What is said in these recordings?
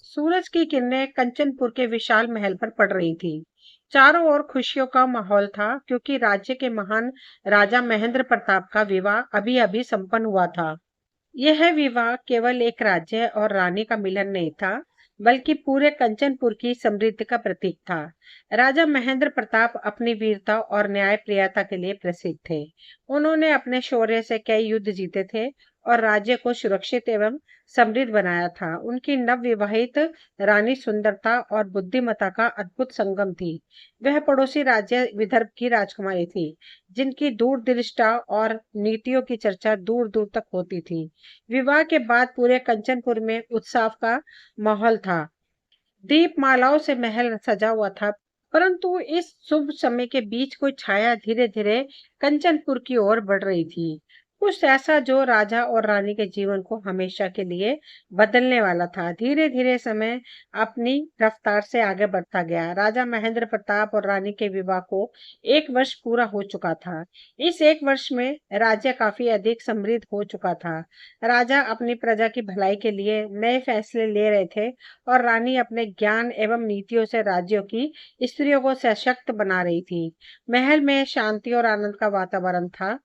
सूरज की किरणें कंचनपुर के विशाल महल पर पड़ रही थी। चारों ओर खुशियों का माहौल था क्योंकि राज्य के महान राजा महेंद्र प्रताप का विवाह अभी अभी संपन्न हुआ था। यह विवाह केवल एक राज्य और रानी का मिलन नहीं था, बल्कि पूरे कंचनपुर की समृद्धि का प्रतीक था। राजा महेंद्र प्रताप अपनी वीरता और न्यायप्रियता के लिए प्रसिद्ध थे। उन्होंने अपने शौर्य से कई युद्ध जीते थे और राज्य को सुरक्षित एवं समृद्ध बनाया था। उनकी नवविवाहित रानी सुंदरता और बुद्धिमत्ता का अद्भुत संगम थी। वह पड़ोसी राज्य विदर्भ की राजकुमारी थी, जिनकी दूरदृष्टा और नीतियों की चर्चा दूर दूर तक होती थी। विवाह के बाद पूरे कंचनपुर में उत्सव का माहौल था। दीपमालाओं से महल सजा हुआ था, परंतु इस शुभ समय के बीच कोई छाया धीरे धीरे कंचनपुर की ओर बढ़ रही थी। कुछ ऐसा जो राजा और रानी के जीवन को हमेशा के लिए बदलने वाला था। धीरे धीरे समय अपनी रफ्तार से आगे बढ़ता गया। राजा महेंद्र प्रताप और रानी के विवाह को 1 वर्ष पूरा हो चुका था। इस 1 वर्ष में राज्य काफी अधिक समृद्ध हो चुका था। राजा अपनी प्रजा की भलाई के लिए नए फैसले ले रहे थे और रानी अपने ज्ञान एवं नीतियों से राज्यों की स्त्रियों को सशक्त बना रही थी। महल में शांति और आनंद का वातावरण था।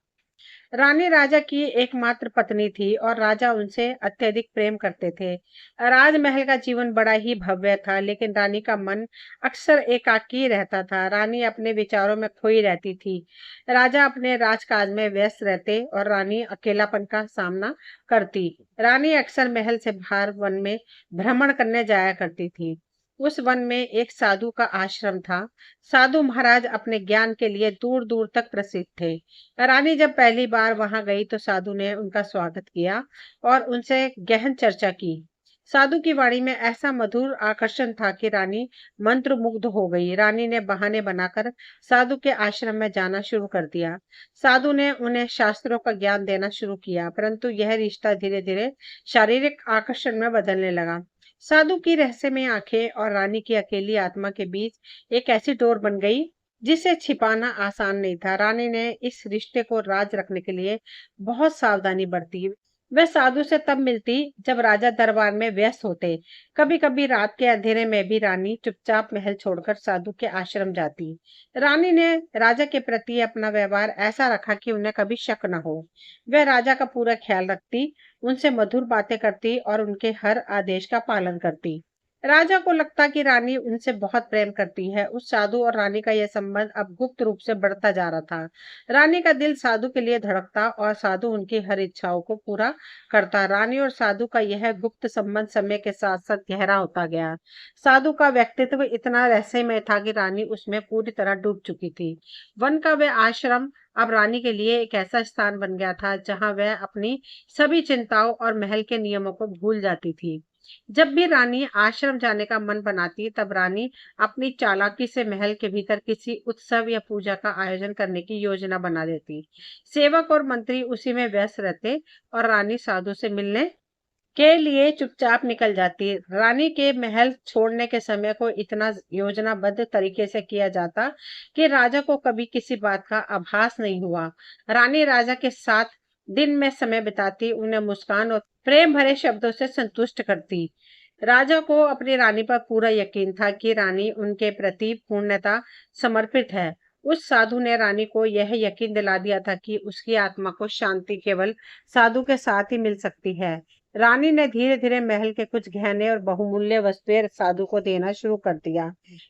रानी राजा की एकमात्र पत्नी थी और राजा उनसे अत्यधिक प्रेम करते थे। राजमहल का जीवन बड़ा ही भव्य था, लेकिन रानी का मन अक्सर एकाकी रहता था। रानी अपने विचारों में खोई रहती थी। राजा अपने राजकाज में व्यस्त रहते और रानी अकेलापन का सामना करती। रानी अक्सर महल से बाहर वन में भ्रमण करने जाया करती थी। उस वन में एक साधु का आश्रम था। साधु महाराज अपने ज्ञान के लिए दूर दूर तक प्रसिद्ध थे। रानी जब पहली बार वहां गई तो साधु ने उनका स्वागत किया और उनसे गहन चर्चा की। साधु की वाणी में ऐसा मधुर आकर्षण था कि रानी मंत्रमुग्ध हो गई। रानी ने बहाने बनाकर साधु के आश्रम में जाना शुरू कर दिया। साधु ने उन्हें शास्त्रों का ज्ञान देना शुरू किया, परंतु यह रिश्ता धीरे धीरे शारीरिक आकर्षण में बदलने लगा। साधु की रहस्यमय आंखें और रानी की अकेली आत्मा के बीच एक ऐसी डोर बन गई जिसे छिपाना आसान नहीं था। रानी ने इस रिश्ते को राज रखने के लिए बहुत सावधानी बरती। वह साधु से तब मिलती जब राजा दरबार में व्यस्त होते। कभी कभी रात के अंधेरे में भी रानी चुपचाप महल छोड़कर साधु के आश्रम जाती। रानी ने राजा के प्रति अपना व्यवहार ऐसा रखा कि उन्हें कभी शक न हो। वह राजा का पूरा ख्याल रखती, उनसे मधुर बातें करती और उनके हर आदेश का पालन करती। राजा को लगता कि रानी उनसे बहुत प्रेम करती है। उस साधु और रानी का यह संबंध अब गुप्त रूप से बढ़ता जा रहा था। रानी का दिल साधु के लिए धड़कता और साधु उनकी हर इच्छाओं को पूरा करता। रानी और साधु का यह गुप्त संबंध समय के साथ साथ गहरा होता गया। साधु का व्यक्तित्व इतना रहस्यमय था कि रानी उसमें पूरी तरह डूब चुकी थी। वन का वह आश्रम अब रानी के लिए एक ऐसा स्थान बन गया था जहां वह अपनी सभी चिंताओं और महल के नियमों को भूल जाती थी। जब भी रानी आश्रम जाने का मन बनाती, तब रानी अपनी चालाकी से महल के भीतर किसी उत्सव या पूजा का आयोजन करने की योजना बना देती। सेवक और मंत्री उसी में व्यस्त रहते और रानी साधु से मिलने के लिए चुपचाप निकल जाती। रानी के महल छोड़ने के समय को इतना योजनाबद्ध तरीके से किया जाता कि राजा को कभी किसी बात का आभास नहीं हुआ। रानी राजा के साथ दिन में समय बिताती, उन्हें मुस्कान और प्रेम भरे शब्दों से संतुष्ट करती। राजा को अपनी रानी पर पूरा यकीन था कि रानी उनके प्रति पूर्णतः समर्पित है। उस साधु ने रानी को यह यकीन दिला दिया था कि उसकी आत्मा को शांति केवल साधु के साथ ही मिल सकती है। रानी ने धीरे धीरे महल के कुछ गहने और बहुमूल्य वस्तुएं साधु को देना शुरू कर दिया।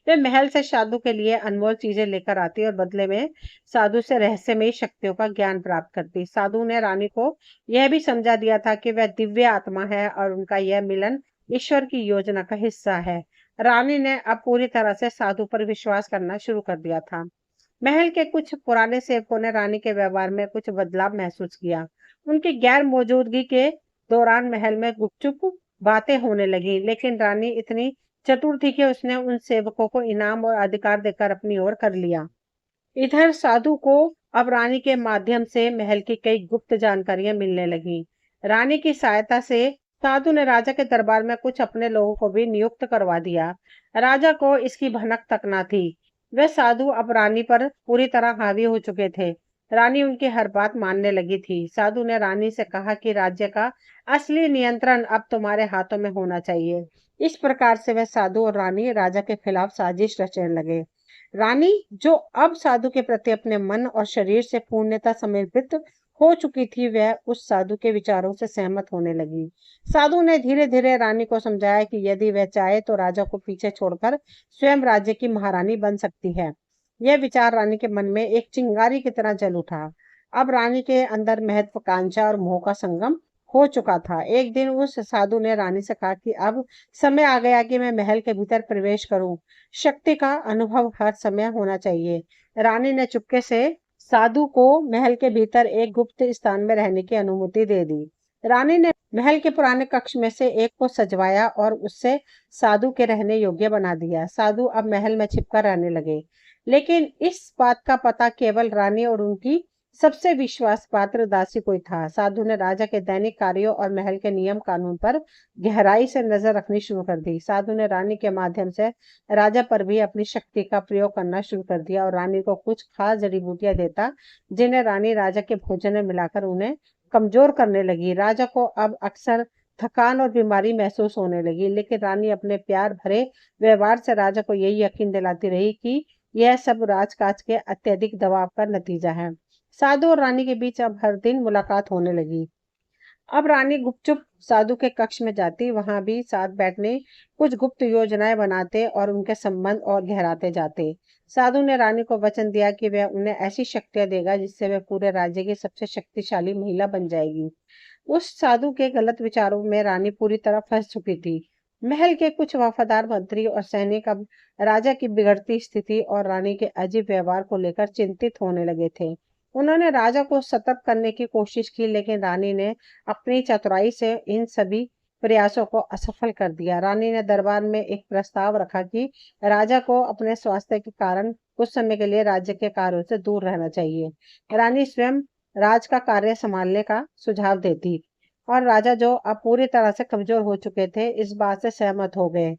वे महल से साधु के लिए अनमोल चीजें लेकर आती और बदले में साधु से रहस्यमयी शक्तियों का ज्ञान प्राप्त करती। साधु ने रानी को यह भी समझा दिया था कि वह दिव्य आत्मा है और उनका यह मिलन ईश्वर की योजना का हिस्सा है। रानी ने अब पूरी तरह से साधु पर विश्वास करना शुरू कर दिया था। महल के कुछ पुराने सेवकों ने रानी के व्यवहार में कुछ बदलाव महसूस किया। उनकी गैर मौजूदगी के दौरान महल में गुपचुप बातें होने लगी, लेकिन रानी इतनी चतुर थी कि उसने उन सेवकों को इनाम और अधिकार देकर अपनी ओर कर लिया। इधर साधु को अब रानी के माध्यम से महल की कई गुप्त जानकारियां मिलने लगी। रानी की सहायता से साधु ने राजा के दरबार में कुछ अपने लोगों को भी नियुक्त करवा दिया। राजा को इसकी भनक तक न थी। वे साधु अब रानी पर पूरी तरह हावी हो चुके थे। रानी उनकी हर बात मानने लगी थी। साधु ने रानी से कहा कि राज्य का असली नियंत्रण अब तुम्हारे हाथों में होना चाहिए। इस प्रकार से वह साधु और रानी राजा के खिलाफ साजिश रचने लगे। रानी, जो अब साधु के प्रति अपने मन और शरीर से पूर्णतः समर्पित हो चुकी थी, वह उस साधु के विचारों से सहमत होने लगी। साधु ने धीरे धीरे रानी को समझाया कि यदि वह चाहे तो राजा को पीछे छोड़कर स्वयं राज्य की महारानी बन सकती है। यह विचार रानी के मन में एक चिंगारी की तरह जल उठा। अब रानी के अंदर महत्वाकांक्षा और मोह का संगम हो चुका था। एक दिन उस साधु ने रानी से कहा कि अब समय आ गया कि मैं महल के भीतर प्रवेश करूं। शक्ति का अनुभव हर समय होना चाहिए। रानी ने चुपके से साधु को महल के भीतर एक गुप्त स्थान में रहने की अनुमति दे दी। रानी ने महल के पुराने कक्ष में से एक को सजवाया और उससे साधु के रहने योग्य बना दिया। साधु अब महल में छिपकर रहने लगे, लेकिन इस बात का पता केवल रानी और उनकी सबसे विश्वास पात्र दासी को ही था। साधु ने राजा के दैनिक कार्यों और महल के नियम कानून पर गहराई से नजर रखनी शुरू कर दी। साधु ने रानी के माध्यम से राजा पर भी अपनी शक्ति का प्रयोग करना शुरू कर दिया और रानी को कुछ खास जड़ी बूटियां देता, जिन्हें रानी राजा के भोजन में मिलाकर उन्हें कमजोर करने लगी। राजा को अब अक्सर थकान और बीमारी महसूस होने लगी, लेकिन रानी अपने प्यार भरे व्यवहार से राजा को यही यकीन दिलाती रही कि यह सब राजकाज के अत्यधिक दबाव का नतीजा है। साधु और रानी के बीच अब हर दिन मुलाकात होने लगी। अब रानी गुपचुप साधु के कक्ष में जाती, वहां भी साथ बैठने कुछ गुप्त योजनाएं बनाते और उनके संबंध और गहराते जाते। साधु ने रानी को वचन दिया कि वह उन्हें ऐसी शक्तियां देगा जिससे वह पूरे राज्य की सबसे शक्तिशाली महिला बन जाएगी। उस साधु के गलत विचारों में रानी पूरी तरह फंस चुकी थी। महल के कुछ वफादार मंत्री और सैनिक अब राजा की बिगड़ती स्थिति और रानी के अजीब व्यवहार को लेकर चिंतित होने लगे थे। उन्होंने राजा को सतर्क करने की कोशिश की, लेकिन रानी ने अपनी चतुराई से इन सभी प्रयासों को असफल कर दिया। रानी ने दरबार में एक प्रस्ताव रखा कि राजा को अपने स्वास्थ्य के कारण कुछ समय के लिए राज्य के कार्यों से दूर रहना चाहिए। रानी स्वयं राज का कार्य संभालने का सुझाव देती और राजा, जो अब पूरी तरह से कमजोर हो चुके थे, इस बात से सहमत हो गए।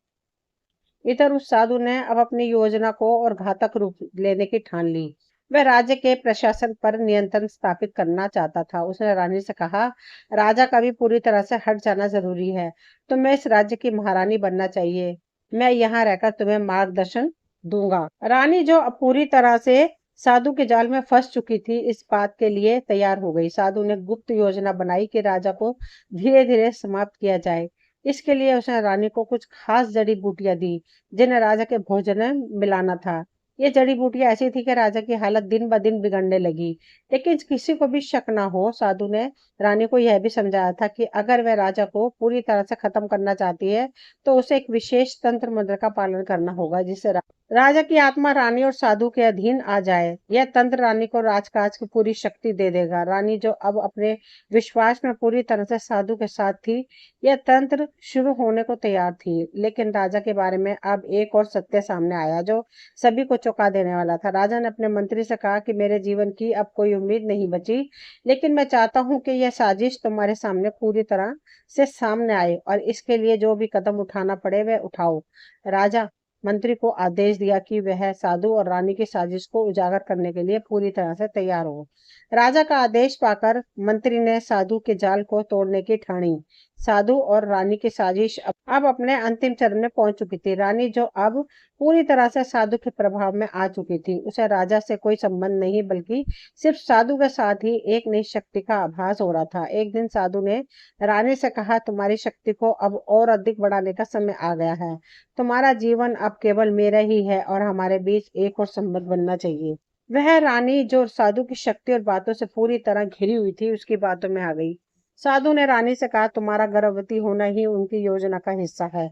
इधर उस साधु ने अब अपनी योजना को और घातक रूप लेने की ठान ली। वह राज्य के प्रशासन पर नियंत्रण स्थापित करना चाहता था। उसने रानी से कहा, राजा का भी पूरी तरह से हट जाना जरूरी है। तुम्हें इस राज्य की महारानी बनना चाहिए। मैं यहाँ रहकर तुम्हें मार्गदर्शन दूंगा। रानी, जो अब पूरी तरह से साधु के जाल में फंस चुकी थी, इस बात के लिए तैयार हो गई। साधु ने गुप्त योजना बनाई कि राजा को धीरे धीरे समाप्त किया जाए। इसके लिए उसने रानी को कुछ खास जड़ी बूटियां दी, जिन्हें राजा के भोजन में मिलाना था। ये जड़ी बूटियां ऐसी थी कि राजा की हालत दिन ब दिन बिगड़ने लगी। लेकिन किसी को भी शक ना हो, साधु ने रानी को यह भी समझाया था कि अगर वह राजा को पूरी तरह से खत्म करना चाहती है, तो उसे एक विशेष तंत्र मंत्र का पालन करना होगा, जिससे राजा की आत्मा रानी और साधु के अधीन आ जाए। यह तंत्र रानी को राजकाज की पूरी शक्ति दे देगा। रानी, जो अब अपने विश्वास में पूरी तरह से साधु के साथ थी, यह तंत्र शुरू होने को तैयार थी। लेकिन राजा के बारे में अब एक और सत्य सामने आया जो सभी को चौंका देने वाला था। राजा ने अपने मंत्री से कहा कि मेरे जीवन की अब कोई उम्मीद नहीं बची, लेकिन मैं चाहता हूं कि यह साजिश तुम्हारे सामने पूरी तरह से सामने आए और इसके लिए जो भी कदम उठाना पड़े वह उठाओ। राजा मंत्री को आदेश दिया कि वह साधु और रानी की साजिश को उजागर करने के लिए पूरी तरह से तैयार हो। राजा का आदेश पाकर मंत्री ने साधु के जाल को तोड़ने की ठानी। साधु और रानी की साजिश अब अपने अंतिम चरण में पहुंच चुकी थी। रानी, जो अब पूरी तरह से साधु के प्रभाव में आ चुकी थी, उसे राजा से कोई संबंध नहीं बल्कि सिर्फ साधु के साथ ही एक नई शक्ति का आभास हो रहा था। एक दिन साधु ने रानी से कहा, तुम्हारी शक्ति को अब और अधिक बढ़ाने का समय आ गया है। तुम्हारा जीवन अब केवल मेरा ही है और हमारे बीच एक और संबंध बनना चाहिए। वह रानी, जो साधु की शक्ति और बातों से पूरी तरह घिरी हुई थी, उसकी बातों में आ गई। साधु ने रानी से कहा, तुम्हारा गर्भवती होना ही उनकी योजना का हिस्सा है,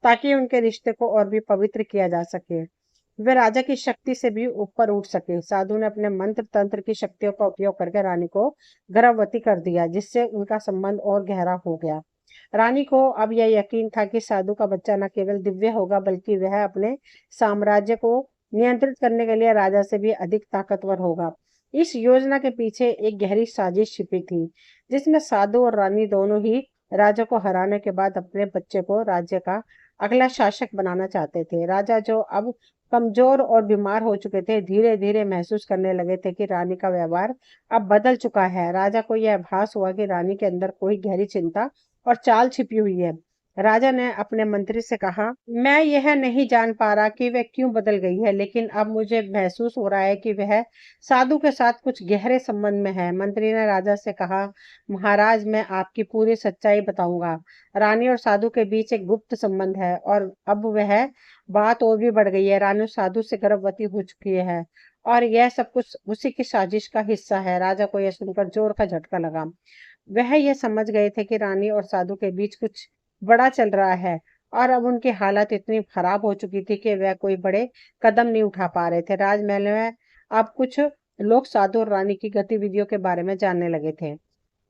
ताकि उनके रिश्ते को और भी पवित्र किया जा सके, वे राजा की शक्ति से भी ऊपर उठ सके। साधु ने अपने मंत्र तंत्र की शक्तियों का उपयोग करके रानी को गर्भवती कर दिया, जिससे उनका संबंध और गहरा हो गया। रानी को अब यह यकीन था कि साधु का बच्चा न केवल दिव्य होगा, बल्कि वह अपने साम्राज्य को नियंत्रित करने के लिए राजा से भी अधिक ताकतवर होगा। इस योजना के पीछे एक गहरी साजिश छिपी थी, जिसमें साधु और रानी दोनों ही राजा को हराने के बाद अपने बच्चे को राज्य का अगला शासक बनाना चाहते थे। राजा, जो अब कमजोर और बीमार हो चुके थे, धीरे धीरे महसूस करने लगे थे कि रानी का व्यवहार अब बदल चुका है। राजा को यह आभास हुआ कि रानी के अंदर कोई गहरी चिंता और चाल छिपी हुई है। राजा ने अपने मंत्री से कहा, मैं यह नहीं जान पा रहा कि वह क्यों बदल गई है, लेकिन अब मुझे महसूस हो रहा है कि वह साधु के साथ कुछ गहरे संबंध में है। मंत्री ने राजा से कहा, महाराज, मैं आपकी पूरी सच्चाई बताऊंगा। रानी और साधु के बीच एक गुप्त संबंध है और अब वह बात और भी बढ़ गई है। रानी साधु से गर्भवती हो चुकी है और यह सब कुछ उसी की साजिश का हिस्सा है। राजा को यह सुनकर जोर का झटका लगा। वह यह समझ गए थे कि रानी और साधु के बीच कुछ बड़ा चल रहा है और अब उनकी हालत इतनी खराब हो चुकी थी कि वह कोई बड़े कदम नहीं उठा पा रहे थे। राजमहल में अब कुछ लोग साधु और रानी की गतिविधियों के बारे में जानने लगे थे।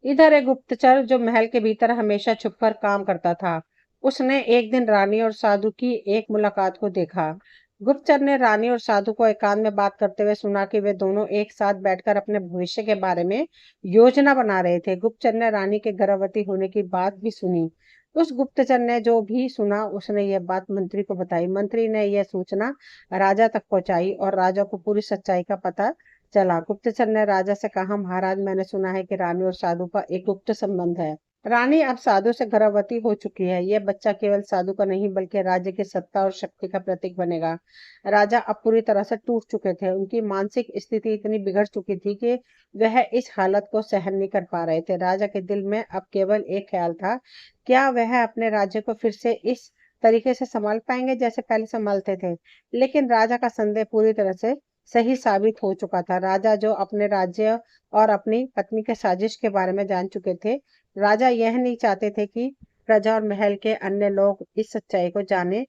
इधर एक गुप्तचर जो महल के भीतर हमेशा छुपकर काम करता था, उसने एक दिन रानी और साधु की एक मुलाकात को देखा। गुप्तचर ने रानी और साधु को एकांत में बात करते हुए सुना कि वे दोनों एक साथ बैठकर अपने भविष्य के बारे में योजना बना रहे थे। गुप्तचर ने रानी के गर्भवती होने की बात भी सुनी। उस गुप्तचर ने जो भी सुना उसने यह बात मंत्री को बताई। मंत्री ने यह सूचना राजा तक पहुंचाई और राजा को पूरी सच्चाई का पता चला। गुप्तचर ने राजा से कहा, महाराज, मैंने सुना है कि रानी और साधु का एक गुप्त संबंध है। रानी अब साधु से गर्भवती हो चुकी है। यह बच्चा केवल साधु का नहीं बल्कि राज्य की सत्ता और शक्ति का प्रतीक बनेगा। राजा अब पूरी तरह से टूट चुके थे। उनकी मानसिक स्थिति इतनी बिगड़ चुकी थी कि वह इस हालत को सहन नहीं कर पा रहे थे। राजा के दिल में अब केवल एक ख्याल था, क्या वह अपने राज्य को फिर से इस तरीके से संभाल पाएंगे जैसे पहले संभालते थे। लेकिन राजा का संदेह पूरी तरह से सही साबित हो चुका था। राजा जो अपने राज्य और अपनी पत्नी के साजिश के बारे में जान चुके थे, राजा यह नहीं चाहते थे कि प्रजा और महल के अन्य लोग इस सच्चाई को जाने,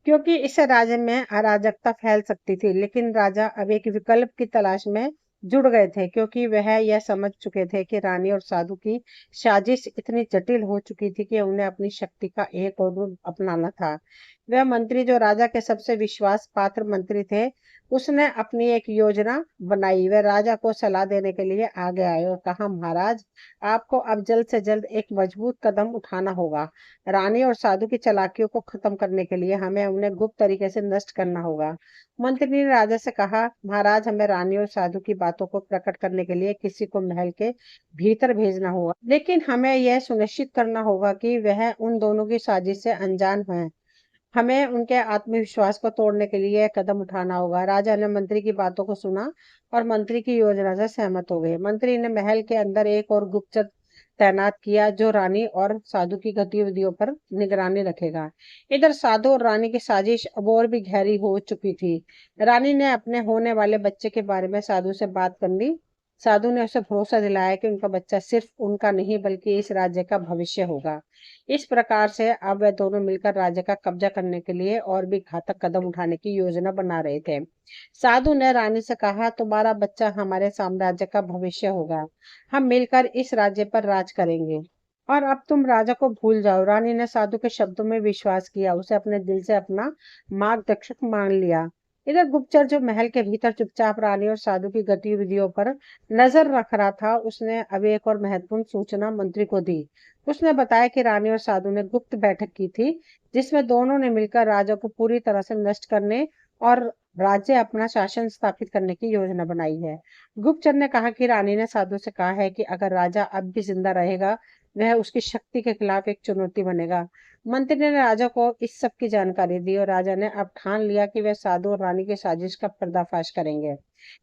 क्योंकि इससे राज्य में अराजकता फैल सकती थी। लेकिन राजा अब एक विकल्प की तलाश में जुड़ गए थे, क्योंकि वह यह समझ चुके थे कि रानी और साधु की साजिश इतनी जटिल हो चुकी थी कि उन्हें अपनी शक्ति का एक और रूप अपनाना था। वह मंत्री जो राजा के सबसे विश्वास पात्र मंत्री थे, उसने अपनी एक योजना बनाई। वह राजा को सलाह देने के लिए आगे आए और कहा, महाराज, आपको अब जल्द से जल्द एक मजबूत कदम उठाना होगा। रानी और साधु की चालाकियों को खत्म करने के लिए हमें उन्हें गुप्त तरीके से नष्ट करना होगा। मंत्री ने राजा से कहा, महाराज, हमें रानी और साधु की बातों को प्रकट करने के लिए किसी को महल के भीतर भेजना होगा, लेकिन हमें यह सुनिश्चित करना होगा कि वह उन दोनों की साजिश से अनजान है। हमें उनके आत्मविश्वास को तोड़ने के लिए यह कदम उठाना होगा। राजा ने मंत्री की बातों को सुना और मंत्री की योजना से सहमत हो गए। मंत्री ने महल के अंदर एक और गुप्तचर तैनात किया जो रानी और साधु की गतिविधियों पर निगरानी रखेगा। इधर साधु और रानी की साजिश अब और भी गहरी हो चुकी थी। रानी ने अपने होने वाले बच्चे के बारे में साधु से बात कर ली। साधु ने उसे भरोसा दिलाया कि उनका बच्चा सिर्फ उनका नहीं बल्कि इस राज्य का भविष्य होगा। इस प्रकार से अब वे दोनों मिलकर राज्य का कब्जा करने के लिए और भी घातक कदम उठाने की योजना बना रहे थे। साधु ने रानी से कहा, तुम्हारा बच्चा हमारे साम्राज्य का भविष्य होगा। हम मिलकर इस राज्य पर राज करेंगे और अब तुम राजा को भूल जाओ। रानी ने साधु के शब्दों में विश्वास किया, उसे अपने दिल से अपना मार्गदर्शक मान लिया। इधर गुप्तचर जो महल के भीतर चुपचाप रानी और साधु की गतिविधियों पर नजर रख रहा था, उसने अब एक और महत्वपूर्ण सूचना मंत्री को दी। उसने बताया कि रानी और साधु ने गुप्त बैठक की थी, जिसमें दोनों ने मिलकर राजा को पूरी तरह से नष्ट करने और राज्य अपना शासन स्थापित करने की योजना बनाई है। गुप्तचर ने कहा कि रानी ने साधु से कहा है कि अगर राजा अब भी जिंदा रहेगा, वह उसकी शक्ति के खिलाफ एक चुनौती बनेगा। मंत्री ने राजा को इस सब की जानकारी दी और राजा ने अब ठान लिया कि वह साधु और रानी की साजिश का पर्दाफाश करेंगे।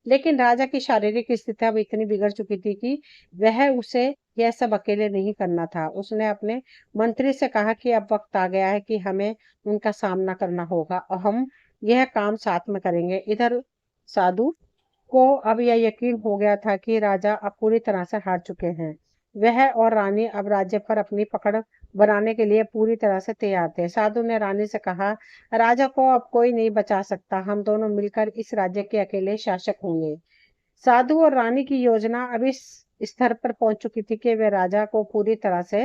लेकिन राजा की शारीरिक स्थिति अब इतनी बिगड़ चुकी थी कि वह उसे यह सब अकेले नहीं करना था। उसने अपने मंत्री से कहा कि अब वक्त आ गया है कि हमें उनका सामना करना होगा और हम यह काम साथ में करेंगे। इधर साधु को अब यह यकीन हो गया था कि राजा अब पूरी तरह से हार चुके हैं। वह और रानी अब राज्य पर अपनी पकड़ बनाने के लिए पूरी तरह से तैयार थे। साधु ने रानी से कहा, राजा को अब कोई नहीं बचा सकता। हम दोनों मिलकर इस राज्य के अकेले शासक होंगे। साधु और रानी की योजना अब इस स्तर पर पहुंच चुकी थी कि वे राजा को पूरी तरह से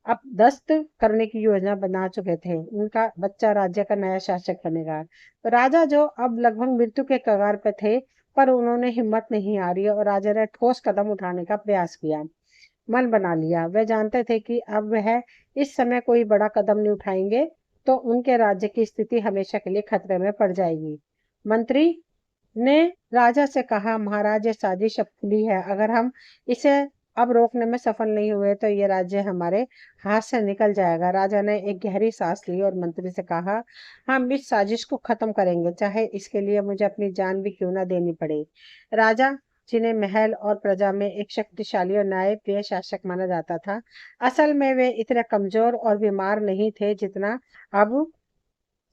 अब दस्त करने की योजना बना चुके थे। उनका बच्चा राज्य का नया शासक बनेगा। तो राजा जो अब लगभग मृत्यु के कगार पे थे, पर उन्होंने हिम्मत नहीं हारी और राजा ने ठोस कदम उठाने का प्रयास किया। मन बना लिया। वे जानते थे कि अब वह इस समय कोई बड़ा कदम नहीं उठाएंगे तो उनके राज्य की स्थिति हमेशा के लिए खतरे में पड़ जाएगी। मंत्री ने राजा से कहा, महाराज, ये साजिश अब खुली है। अगर हम इसे अब रोकने में सफल नहीं हुए तो ये राज्य हमारे हाथ से निकल जाएगा। राजा ने एक गहरी सांस ली और मंत्री से कहा, हम इस साजिश को खत्म करेंगे, चाहे इसके लिए मुझे अपनी जान भी क्यों ना देनी पड़े। राजा, जिन्हें महल और प्रजा में एक शक्तिशाली और न्यायप्रिय शासक माना जाता था, असल में वे इतने कमजोर और बीमार नहीं थे जितना अब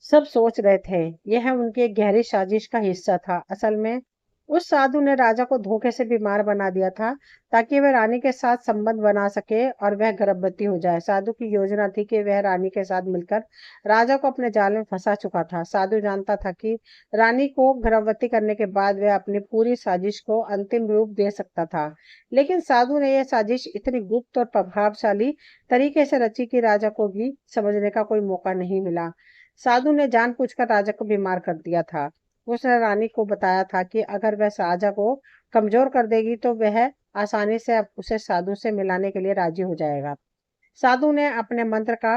सब सोच रहे थे। यह उनकी एक गहरी साजिश का हिस्सा था। असल में उस साधु ने राजा को धोखे से बीमार बना दिया था ताकि वह रानी के साथ संबंध बना सके और वह गर्भवती हो जाए। साधु की योजना थी कि वह रानी के साथ मिलकर राजा को अपने जाल में फंसा चुका था। साधु जानता था कि रानी को गर्भवती करने के बाद वह अपनी पूरी साजिश को अंतिम रूप दे सकता था। लेकिन साधु ने यह साजिश इतनी गुप्त और प्रभावशाली तरीके से रची कि राजा को भी समझने का कोई मौका नहीं मिला। साधु ने जानबूझकर राजा को बीमार कर दिया था। उसने रानी को बताया था कि अगर वह राजा को कमजोर कर देगी तो वह आसानी से उसे साधु से मिलाने के लिए राजी हो जाएगा। साधु ने अपने मंत्र का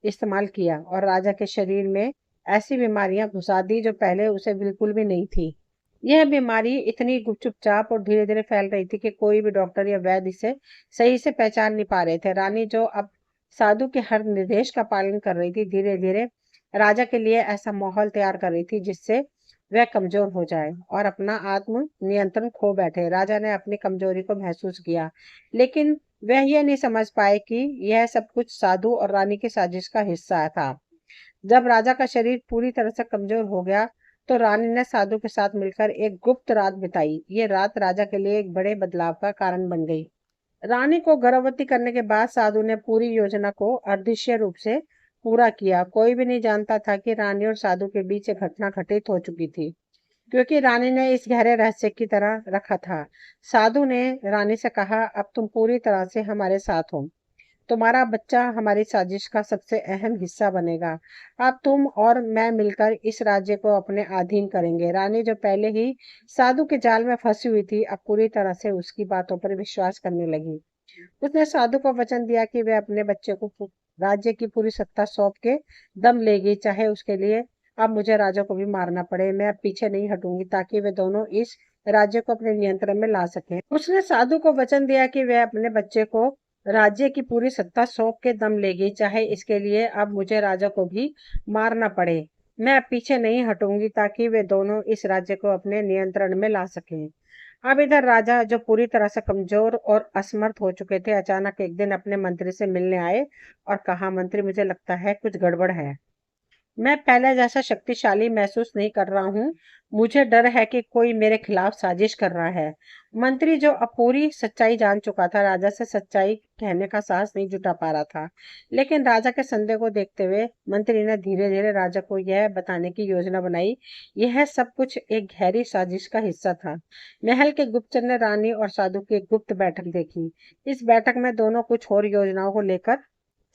इस्तेमाल किया और राजा के शरीर में ऐसी बीमारियां घुसा दी जो पहले उसे बिल्कुल भी नहीं थी। यह बीमारी इतनी चुपचाप और धीरे धीरे फैल रही थी कि कोई भी डॉक्टर या वैद्य इसे सही से पहचान नहीं पा रहे थे। रानी, जो अब साधु के हर निर्देश का पालन कर रही थी, धीरे धीरे राजा के लिए ऐसा माहौल तैयार कर रही थी जिससे वह कमजोर हो जाए और अपना आत्म नियंत्रण खो बैठे। राजा ने अपनी कमजोरी को महसूस किया, लेकिन वह यह नहीं समझ पाए कि यह सब कुछ साधु और रानी की साजिश का हिस्सा था। जब राजा का शरीर पूरी तरह से कमजोर हो गया तो रानी ने साधु के साथ मिलकर एक गुप्त रात बिताई। ये रात राजा के लिए एक बड़े बदलाव का कारण बन गई। रानी को गर्भवती करने के बाद साधु ने पूरी योजना को अदृश्य रूप से पूरा किया। कोई भी नहीं जानता था कि रानी और साधु के बीच एक घटना घटित हो चुकी थी, क्योंकि रानी ने इस गहरे रहस्य की तरह रखा था। साधु ने रानी से कहा, अब तुम पूरी तरह से हमारे साथ हो। तुम्हारा बच्चा हमारी साजिश का सबसे अहम हिस्सा बनेगा। अब तुम और मैं मिलकर इस राज्य को अपने अधीन करेंगे। रानी, जो पहले ही साधु के जाल में फंसी हुई थी, अब पूरी तरह से उसकी बातों पर विश्वास करने लगी। उसने साधु को वचन दिया कि वह अपने बच्चे को राज्य की पूरी सत्ता सौंप के दम लेगी, चाहे उसके लिए अब मुझे राजा को भी मारना पड़े। मैं अब पीछे नहीं हटूंगी ताकि वे दोनों इस राज्य को अपने नियंत्रण में ला सकें। उसने साधु को वचन दिया कि वह अपने बच्चे को राज्य की पूरी सत्ता सौंप के दम लेगी, चाहे इसके लिए अब मुझे राजा को भी मारना पड़े। मैं अब पीछे नहीं हटूंगी ताकि वे दोनों इस राज्य को अपने नियंत्रण में ला सकें। अब इधर राजा, जो पूरी तरह से कमजोर और असमर्थ हो चुके थे, अचानक एक दिन अपने मंत्री से मिलने आए और कहा, मंत्री, मुझे लगता है कुछ गड़बड़ है। मैं पहले जैसा शक्तिशाली महसूस नहीं कर रहा हूँ। मुझे डर है कि कोई मेरे खिलाफ साजिश कर रहा है। मंत्री, जो अब पूरी सच्चाई जान चुका था, राजा से सच्चाई कहने का साहस नहीं जुटा पा रहा था। लेकिन राजा के संदेह को देखते हुए मंत्री ने धीरे धीरे राजा को यह बताने की योजना बनाई। यह सब कुछ एक गहरी साजिश का हिस्सा था। महल के गुप्तचर ने रानी और साधु की एक गुप्त बैठक देखी। इस बैठक में दोनों कुछ और योजनाओं को लेकर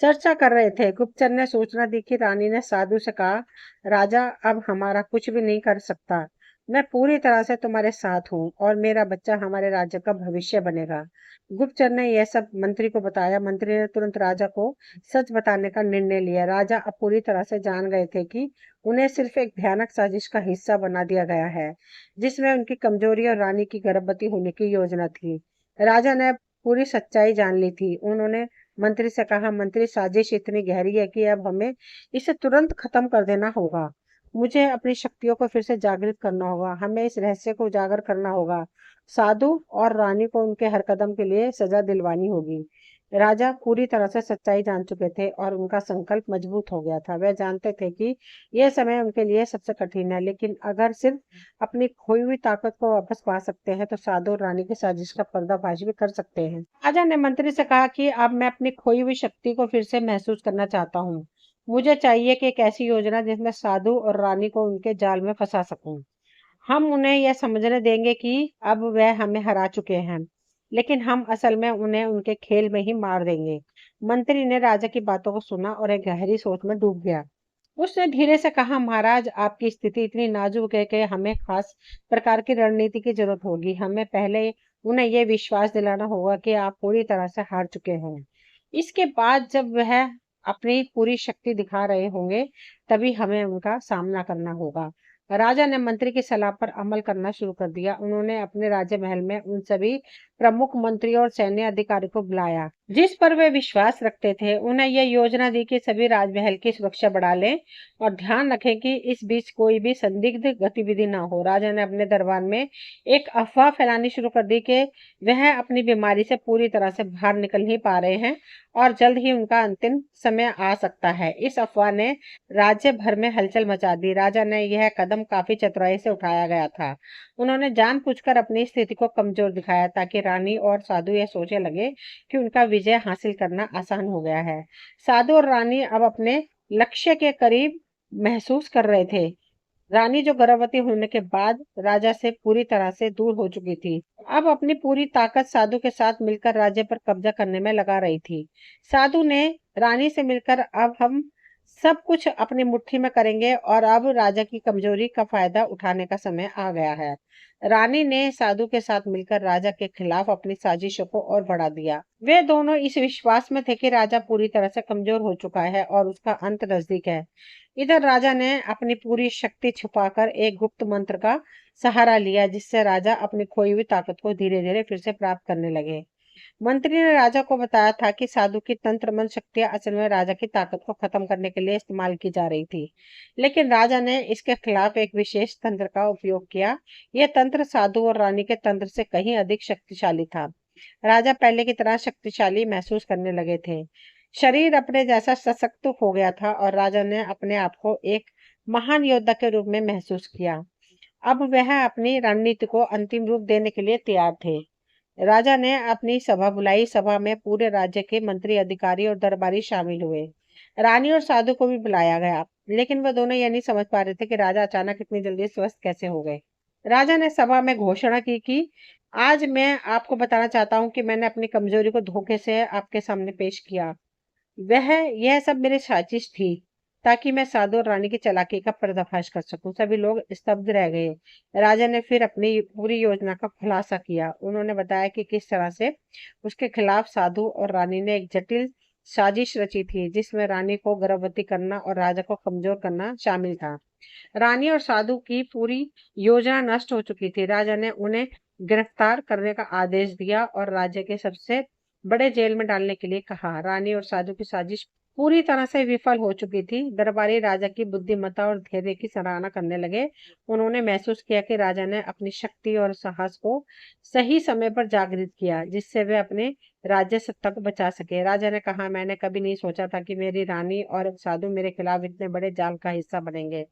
चर्चा कर रहे थे। गुप्तचर ने सूचना दी कि रानी ने साधु से कहा, राजा अब हमारा कुछ भी नहीं कर सकता। मैं पूरी तरह से तुम्हारे साथ हूँ और मेरा बच्चा हमारे राज्य का भविष्य बनेगा। गुप्तचर ने यह सब मंत्री को बताया। मंत्री ने तुरंत राजा को सच बताने का निर्णय लिया। राजा अब पूरी तरह से जान गए थे कि उन्हें सिर्फ एक भयानक साजिश का हिस्सा बना दिया गया है, जिसमें उनकी कमजोरी और रानी की गर्भवती होने की योजना थी। राजा ने पूरी सच्चाई जान ली थी। उन्होंने मंत्री से कहा, मंत्री, साजिश इतनी गहरी है कि अब हमें इसे तुरंत खत्म कर देना होगा। मुझे अपनी शक्तियों को फिर से जागृत करना होगा। हमें इस रहस्य को उजागर करना होगा। साधु और रानी को उनके हर कदम के लिए सजा दिलवानी होगी। राजा पूरी तरह से सच्चाई जान चुके थे और उनका संकल्प मजबूत हो गया था। वह जानते थे कि यह समय उनके लिए सबसे कठिन है, लेकिन अगर सिर्फ अपनी खोई हुई ताकत को वापस पा सकते हैं तो साधु और रानी की साजिश का पर्दाफाश भी कर सकते हैं। राजा ने मंत्री से कहा कि अब मैं अपनी खोई हुई शक्ति को फिर से महसूस करना चाहता हूँ। मुझे चाहिए कि एक ऐसी योजना जिसमें साधु और रानी को उनके जाल में फंसा सकूं। हम उन्हें यह समझने देंगे कि अब वह हमें हरा चुके हैं, लेकिन हम असल में उन्हें उनके खेल में ही मार देंगे। मंत्री ने राजा की बातों को सुना और एक गहरी सोच में डूब गया। उसने धीरे से कहा, महाराज, आपकी स्थिति इतनी नाजुक है कि हमें खास प्रकार की रणनीति की जरूरत होगी। हमें पहले उन्हें यह विश्वास दिलाना होगा कि आप पूरी तरह से हार चुके हैं। इसके बाद जब वह अपनी पूरी शक्ति दिखा रहे होंगे, तभी हमें उनका सामना करना होगा। राजा ने मंत्री की सलाह पर अमल करना शुरू कर दिया। उन्होंने अपने राज्य महल में उन सभी प्रमुख मंत्रियों और सैन्य अधिकारी को बुलाया जिस पर वे विश्वास रखते थे। उन्हें यह योजना दी कि सभी राजमहल की सुरक्षा बढ़ा लें और ध्यान रखें कि इस बीच कोई भी संदिग्ध गतिविधि ना हो। राजा ने अपने दरबार में एक अफवाह फैलानी शुरू कर दी कि वह अपनी बीमारी से पूरी तरह से बाहर निकल नहीं पा रहे हैं और जल्द ही उनका अंतिम समय आ सकता है। इस अफवाह ने राज्य भर में हलचल मचा दी। राजा ने यह कदम काफी चतुराई से उठाया गया था। उन्होंने जानबूझकर अपनी स्थिति को कमजोर दिखाया ताकि रानी और साधु यह सोचने लगे कि उनका विजय हासिल करना आसान हो गया है। साधु और रानी अब अपने लक्ष्य के करीब महसूस कर रहे थे। रानी जो गर्भवती होने के बाद राजा से पूरी तरह से दूर हो चुकी थी, अब अपनी पूरी ताकत साधु के साथ मिलकर राज्य पर कब्जा करने में लगा रही थी। साधु ने रानी से मिलकर अब हम सब कुछ अपनी मुट्ठी में करेंगे और अब राजा की कमजोरी का फायदा उठाने का समय आ गया है। रानी ने साधु के साथ मिलकर राजा के खिलाफ अपनी साजिशों को और बढ़ा दिया। वे दोनों इस विश्वास में थे कि राजा पूरी तरह से कमजोर हो चुका है और उसका अंत नजदीक है। इधर राजा ने अपनी पूरी शक्ति छुपाकर एक गुप्त मंत्र का सहारा लिया जिससे राजा अपनी खोई हुई ताकत को धीरे धीरे फिर से प्राप्त करने लगे। मंत्री ने राजा को बताया था कि साधु की तंत्र मंत्र शक्तियां असल में राजा की ताकत को खत्म करने के लिए इस्तेमाल की जा रही थी, लेकिन राजा ने इसके खिलाफ एक विशेष तंत्र का उपयोग किया। यह तंत्र साधु और रानी के तंत्र से कहीं अधिक शक्तिशाली था। राजा पहले की तरह शक्तिशाली महसूस करने लगे थे। शरीर अपने जैसा सशक्त हो गया था और राजा ने अपने आप को एक महान योद्धा के रूप में महसूस किया। अब वह अपनी रणनीति को अंतिम रूप देने के लिए तैयार थे। राजा ने अपनी सभा बुलाई। सभा में पूरे राज्य के मंत्री, अधिकारी और दरबारी शामिल हुए। रानी और साधु को भी बुलाया गया, लेकिन वह दोनों यह नहीं समझ पा रहे थे कि राजा अचानक इतनी जल्दी स्वस्थ कैसे हो गए। राजा ने सभा में घोषणा की कि आज मैं आपको बताना चाहता हूँ कि मैंने अपनी कमजोरी को धोखे से आपके सामने पेश किया। यह सब मेरी साजिश थी ताकि मैं साधु और रानी की चालाकी का पर्दाफाश कर सकूं। सभी लोग स्तब्ध रह गए। राजा ने फिर अपनी पूरी योजना का खुलासा किया। उन्होंने बताया कि किस तरह से उसके खिलाफ साधु और रानी ने एक जटिल साजिश रची थी जिसमें रानी को गर्भवती करना और राजा को कमजोर करना शामिल था। रानी और साधु की पूरी योजना नष्ट हो चुकी थी। राजा ने उन्हें गिरफ्तार करने का आदेश दिया और राज्य के सबसे बड़े जेल में डालने के लिए कहा। रानी और साधु की साजिश पूरी तरह से विफल हो चुकी थी। दरबारी राजा की बुद्धिमत्ता और धैर्य की सराहना करने लगे। उन्होंने महसूस किया कि राजा ने अपनी शक्ति और साहस को सही समय पर जागृत किया जिससे वे अपने राज्य सत्ता को बचा सके। राजा ने कहा, मैंने कभी नहीं सोचा था कि मेरी रानी और साधु मेरे खिलाफ इतने बड़े जाल का हिस्सा बनेंगे,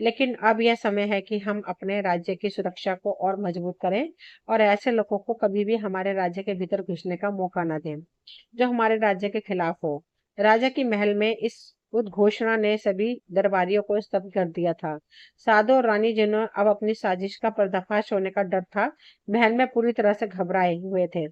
लेकिन अब यह समय है कि हम अपने राज्य की सुरक्षा को और मजबूत करें और ऐसे लोगों को कभी भी हमारे राज्य के भीतर घुसने का मौका न दें जो हमारे राज्य के खिलाफ हो। राजा की महल में इस उद्घोषणा ने सभी दरबारियों को स्तब्ध कर दिया था। साधु और रानी, जिन्हें अब अपनी साजिश का पर्दाफाश होने का डर था, महल में पूरी तरह से घबराए हुए थे।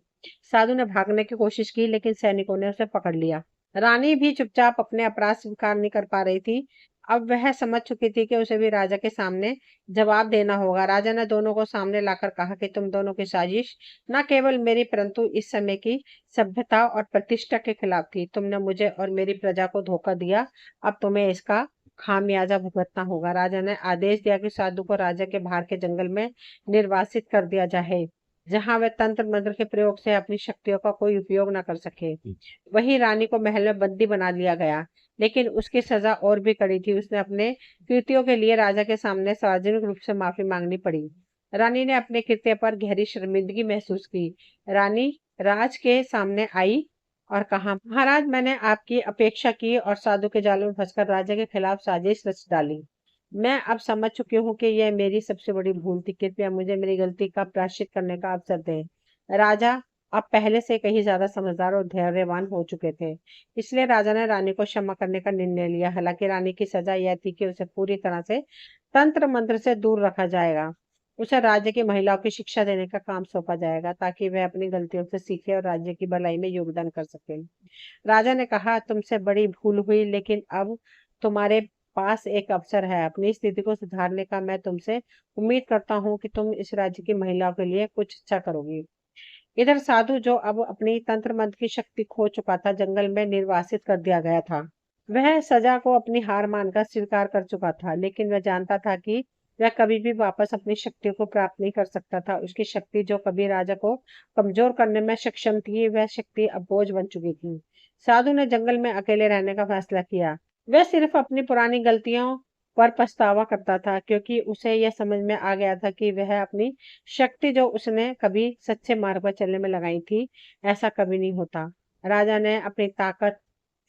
साधु ने भागने की कोशिश की, लेकिन सैनिकों ने उसे पकड़ लिया। रानी भी चुपचाप अपने अपराध स्वीकार नहीं कर पा रही थी। अब वह समझ चुकी थी कि उसे भी राजा के सामने जवाब देना होगा। राजा ने दोनों को सामने लाकर कहा कि तुम दोनों की साजिश न केवल मेरी परंतु इस समय की सभ्यता और प्रतिष्ठा के खिलाफ थी। तुमने मुझे और मेरी प्रजा को धोखा दिया। अब तुम्हें इसका खामियाजा भुगतना होगा। राजा ने आदेश दिया कि साधु को राजा के बाहर के जंगल में निर्वासित कर दिया जाए, जहां वे तंत्र मंत्र के प्रयोग से अपनी शक्तियों का कोई उपयोग न कर सके। वहीं रानी को महल में बंदी बना लिया गया, लेकिन उसकी सजा और भी कड़ी थी। उसने अपने कृत्यों के लिए राजा के सामने सार्वजनिक रूप से माफी मांगनी पड़ी। रानी ने अपने कृत्य पर गहरी शर्मिंदगी महसूस की। रानी राज के सामने आई और कहा, महाराज, मैंने आपकी अपेक्षा की और साधु के जाल में फंसकर राजा के खिलाफ साजिश रच डाली। मैं अब समझ चुकी हूँ कि यह मेरी सबसे बड़ी भूल थी। कृपया मुझे मेरी गलती का प्रायश्चित करने का अवसर दें। राजा अब पहले से कहीं ज्यादा समझदार और धैर्यवान हो चुके थे, इसलिए राजा ने रानी को क्षमा करने का निर्णय लिया। हालांकि रानी की सजा यह थी कि उसे पूरी तरह से तंत्र मंत्र से दूर रखा जाएगा। उसे राज्य की महिलाओं की शिक्षा देने का काम सौंपा जाएगा ताकि वह अपनी गलतियों से सीखे और राज्य की भलाई में योगदान कर सके। राजा ने कहा, तुमसे बड़ी भूल हुई, लेकिन अब तुम्हारे पास एक अवसर है। अपनी स्थिति को सुधारने का मैं तुमसे उम्मीद करता हूँ कि तुम इस राज्य की महिलाओं के लिए कुछ अच्छा करोगी। इधर साधु, जो अब अपनी तंत्र मंत्र की शक्ति खो चुका था, जंगल में निर्वासित कर दिया गया था। वह सजा को अपनी हार मानकर स्वीकार कर चुका था, लेकिन वह जानता था कि वह कभी भी वापस अपनी शक्तियों को प्राप्त नहीं कर सकता था। उसकी शक्ति जो कभी राजा को कमजोर करने में सक्षम थी, वह शक्ति अब बोझ बन चुकी थी। साधु ने जंगल में अकेले रहने का फैसला किया। वह सिर्फ अपनी पुरानी गलतियों पर पछतावा करता था, क्योंकि उसे यह समझ में आ गया था कि वह अपनी शक्ति जो उसने कभी सच्चे मार्ग पर चलने में लगाई थी, ऐसा कभी नहीं होता। राजा ने अपनी ताकत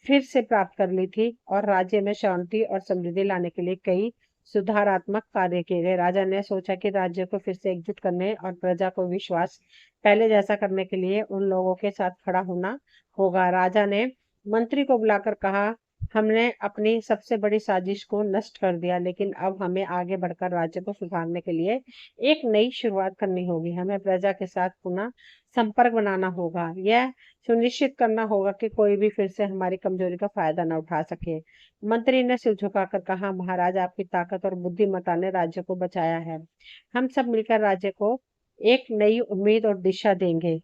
फिर से प्राप्त कर ली थी और राज्य में शांति और समृद्धि लाने के लिए कई सुधारात्मक कार्य किए गए। राजा ने सोचा कि राज्य को फिर से एकजुट करने और प्रजा को विश्वास पहले जैसा करने के लिए उन लोगों के साथ खड़ा होना होगा। राजा ने मंत्री को बुलाकर कहा, हमने अपनी सबसे बड़ी साजिश को नष्ट कर दिया, लेकिन अब हमें आगे बढ़कर राज्य को सुधारने के लिए एक नई शुरुआत करनी होगी। हमें प्रजा के साथ पुनः संपर्क बनाना होगा। यह सुनिश्चित करना होगा कि कोई भी फिर से हमारी कमजोरी का फायदा न उठा सके। मंत्री ने सिर झुकाकर कहा, महाराज, आपकी ताकत और बुद्धिमत्ता ने राज्य को बचाया है। हम सब मिलकर राज्य को एक नई उम्मीद और दिशा देंगे।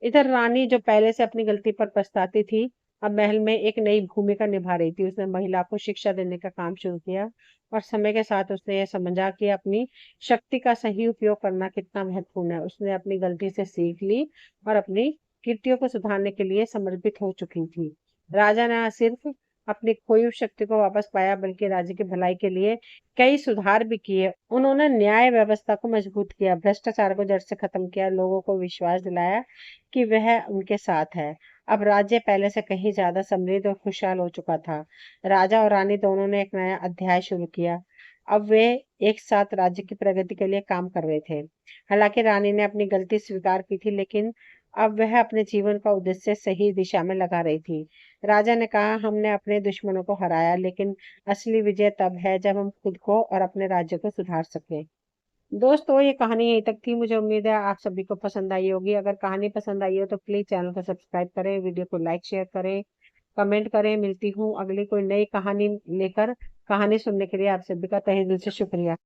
इधर रानी, जो पहले से अपनी गलती पर पछताती थी, अब महल में एक नई भूमिका निभा रही थी। उसने महिला को शिक्षा देने का काम शुरू किया और समय के साथ उसने यह समझा कि अपनी शक्ति का सही उपयोग करना कितना महत्वपूर्ण है। उसने अपनी गलती से सीख ली और अपनी कृतियों को सुधारने के लिए समर्पित हो चुकी थी। राजा ने न सिर्फ अपनी खोई हुई शक्ति को वापस पाया, बल्कि राज्य की भलाई के लिए कई सुधार भी किए। उन्होंने न्याय व्यवस्था को मजबूत किया, भ्रष्टाचार को जड़ से खत्म किया, लोगों को विश्वास दिलाया कि वह उनके साथ है। अब राज्य पहले से कहीं ज्यादा समृद्ध और खुशहाल हो चुका था। राजा और रानी दोनों ने एक नया अध्याय शुरू किया। अब वे एक साथ राज्य की प्रगति के लिए काम कर रहे थे। हालांकि रानी ने अपनी गलती स्वीकार की थी, लेकिन अब वह अपने जीवन का उद्देश्य सही दिशा में लगा रही थी। राजा ने कहा, हमने अपने दुश्मनों को हराया, लेकिन असली विजय तब है जब हम खुद को और अपने राज्य को सुधार सके। दोस्तों, ये कहानी यहीं तक थी। मुझे उम्मीद है आप सभी को पसंद आई होगी। अगर कहानी पसंद आई हो तो प्लीज चैनल को सब्सक्राइब करें, वीडियो को लाइक शेयर करें, कमेंट करें। मिलती हूँ अगली कोई नई कहानी लेकर। कहानी सुनने के लिए आप सभी का तहे दिल से शुक्रिया।